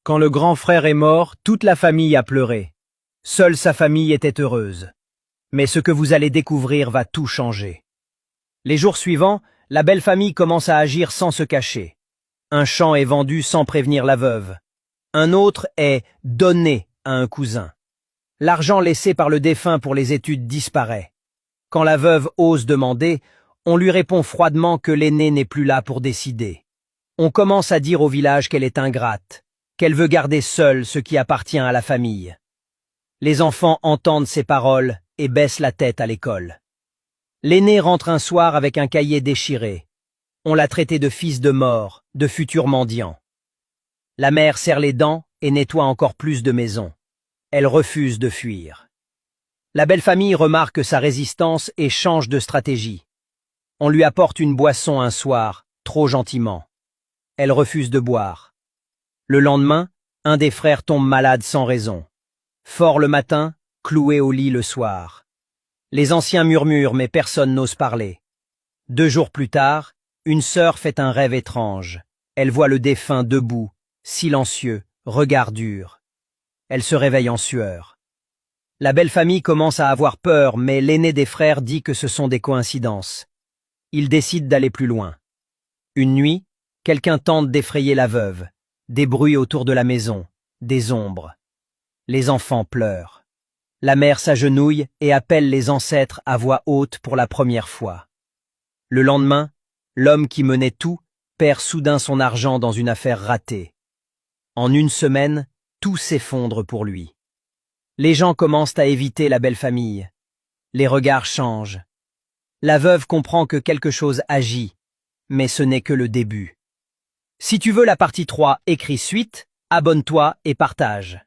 Quand le grand frère est mort, toute la famille a pleuré. Seule sa famille était heureuse. Mais ce que vous allez découvrir va tout changer. Les jours suivants, la belle famille commence à agir sans se cacher. Un champ est vendu sans prévenir la veuve. Un autre est donné à un cousin. L'argent laissé par le défunt pour les études disparaît. Quand la veuve ose demander, on lui répond froidement que l'aîné n'est plus là pour décider. On commence à dire au village qu'elle est ingrate, qu'elle veut garder seule ce qui appartient à la famille. Les enfants entendent ces paroles et baissent la tête à l'école. L'aîné rentre un soir avec un cahier déchiré. On l'a traité de fils de mort, de futur mendiant. La mère serre les dents et nettoie encore plus de maisons. Elle refuse de fuir. La belle famille remarque sa résistance et change de stratégie. On lui apporte une boisson un soir, trop gentiment. Elle refuse de boire. Le lendemain, un des frères tombe malade sans raison. Fort le matin, cloué au lit le soir. Les anciens murmurent mais personne n'ose parler. 2 jours plus tard, une sœur fait un rêve étrange. Elle voit le défunt debout, silencieux, regard dur. Elle se réveille en sueur. La belle famille commence à avoir peur, mais l'aîné des frères dit que ce sont des coïncidences. Il décide d'aller plus loin. Une nuit, quelqu'un tente d'effrayer la veuve. Des bruits autour de la maison, des ombres. Les enfants pleurent. La mère s'agenouille et appelle les ancêtres à voix haute pour la première fois. Le lendemain, l'homme qui menait tout perd soudain son argent dans une affaire ratée. En une semaine, tout s'effondre pour lui. Les gens commencent à éviter la belle famille. Les regards changent. La veuve comprend que quelque chose agit, mais ce n'est que le début. Si tu veux la partie 3, écris suite, abonne-toi et partage.